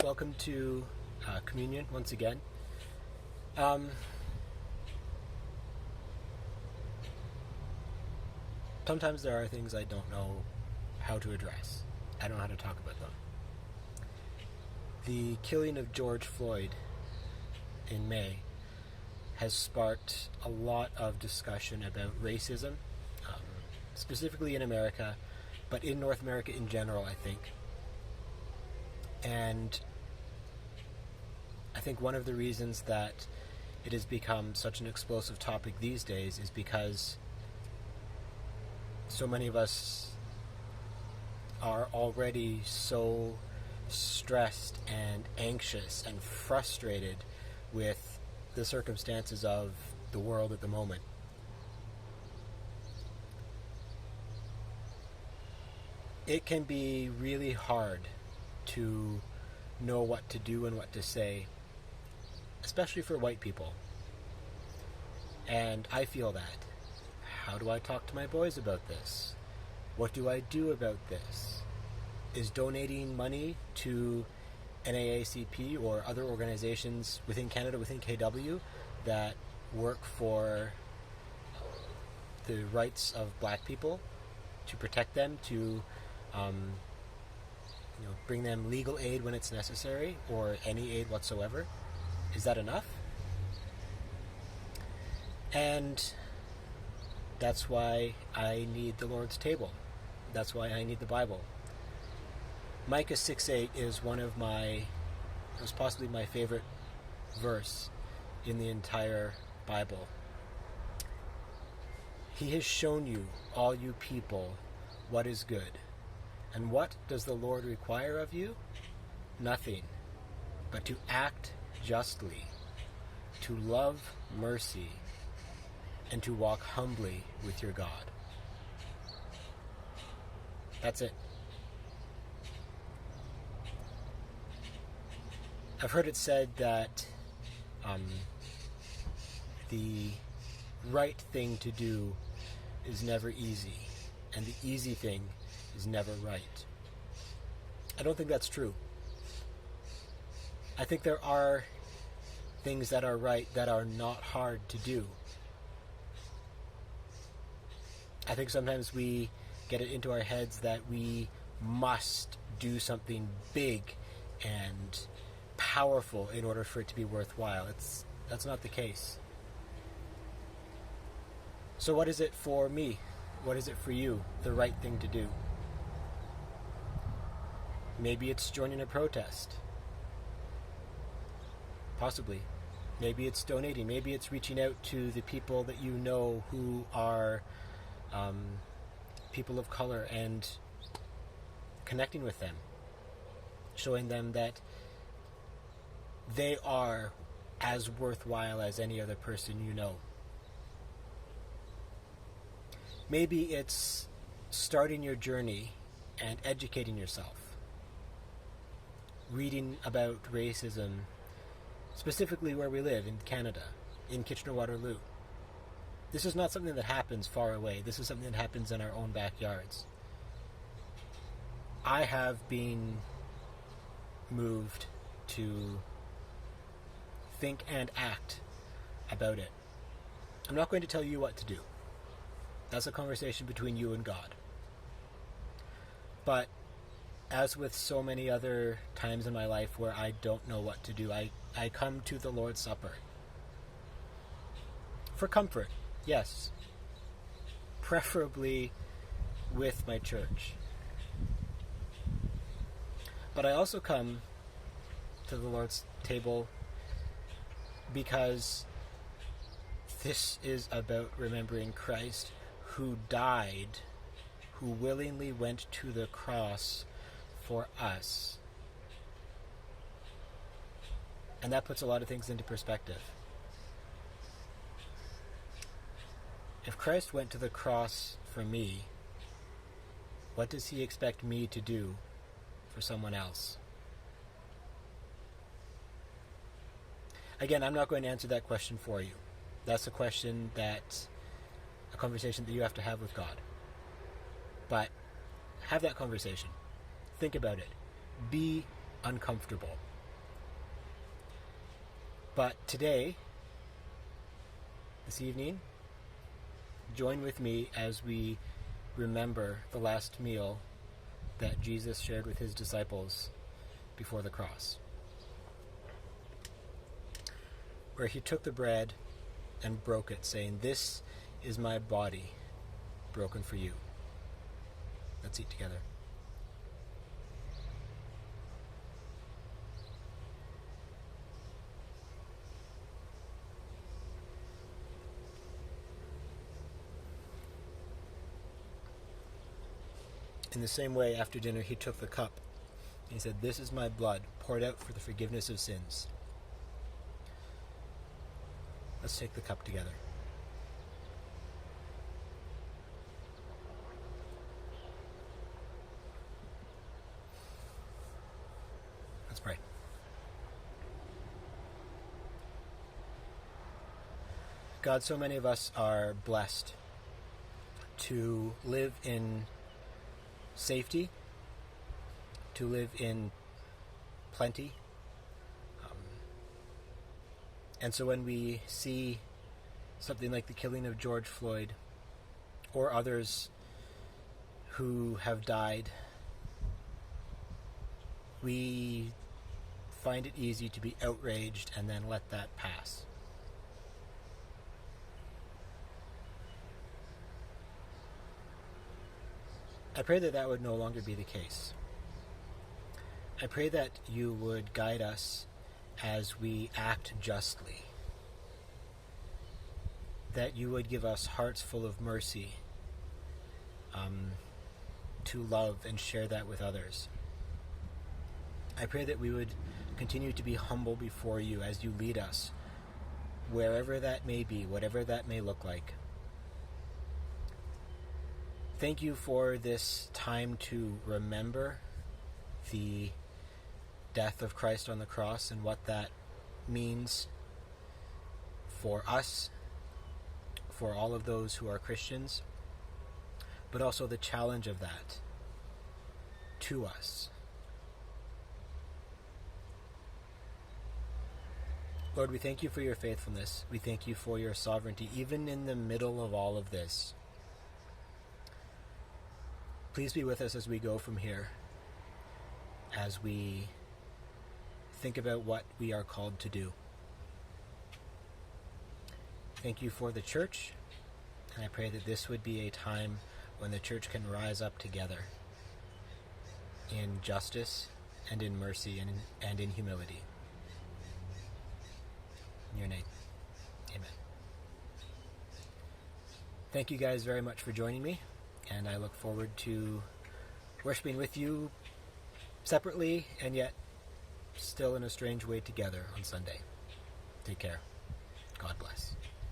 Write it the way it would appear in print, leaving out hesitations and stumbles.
welcome to Communion once again. Sometimes there are things I don't know how to address. I don't know how to talk about them. The killing of George Floyd in May has sparked a lot of discussion about racism, specifically in America, but in North America in general, I think. And I think one of the reasons that it has become such an explosive topic these days is because so many of us are already so stressed and anxious and frustrated with the circumstances of the world at the moment. It can be really hard to know what to do and what to say, especially for white people. And I feel that. How do I talk to my boys about this? What do I do about this? Is donating money to NAACP or other organizations within Canada, within KW, that work for the rights of black people, to protect them, to bring them legal aid when it's necessary, or any aid whatsoever, is that enough? And that's why I need the Lord's table. That's why I need the Bible. Micah 6:8 is was possibly my favorite verse in the entire Bible. He has shown you, all you people, what is good. And what does the Lord require of you? Nothing, but to act justly, to love mercy, and to walk humbly with your God. That's it. I've heard it said that the right thing to do is never easy, and the easy thing is never right. I don't think that's true. I think there are things that are right that are not hard to do. I think sometimes we get it into our heads that we must do something big and powerful in order for it to be worthwhile. That's not the case. So what is it for me? What is it for you, the right thing to do? Maybe it's joining a protest. Possibly. Maybe it's donating. Maybe it's reaching out to the people that you know who are people of color and connecting with them. Showing them that they are as worthwhile as any other person you know. Maybe it's starting your journey and educating yourself. Reading about racism, specifically where we live, in Canada, in Kitchener-Waterloo. This is not something that happens far away. This is something that happens in our own backyards. I have been moved to think and act about it. I'm not going to tell you what to do. That's a conversation between you and God. But as with so many other times in my life where I don't know what to do, I come to the Lord's Supper. For comfort, yes. Preferably with my church. But I also come to the Lord's table because this is about remembering Christ, who died, who willingly went to the cross for us. And that puts a lot of things into perspective. If Christ went to the cross for me, what does he expect me to do for someone else? Again, I'm not going to answer that question for you. That's a conversation that you have to have with God. But have that conversation. Think about it. Be uncomfortable. But today, this evening, join with me as we remember the last meal that Jesus shared with his disciples before the cross, where he took the bread and broke it, saying, "This is my body broken for you." Let's eat together. In the same way, after dinner, he took the cup. He said, "This is my blood, poured out for the forgiveness of sins." Let's take the cup together. Let's pray. God, so many of us are blessed to live in safety, to live in plenty. And so when we see something like the killing of George Floyd or others who have died, we find it easy to be outraged and then let that pass. I pray that that would no longer be the case. I pray that you would guide us as we act justly, that you would give us hearts full of mercy to love and share that with others. I pray that we would continue to be humble before you as you lead us, wherever that may be, whatever that may look like. Thank you for this time to remember the death of Christ on the cross and what that means for us, for all of those who are Christians, but also the challenge of that to us. Lord, we thank you for your faithfulness. We thank you for your sovereignty, even in the middle of all of this. Please be with us as we go from here, as we think about what we are called to do. Thank you for the church, and I pray that this would be a time when the church can rise up together in justice and in mercy and in humility. In your name, amen. Thank you guys very much for joining me, and I look forward to worshiping with you separately and yet still in a strange way together on Sunday. Take care. God bless.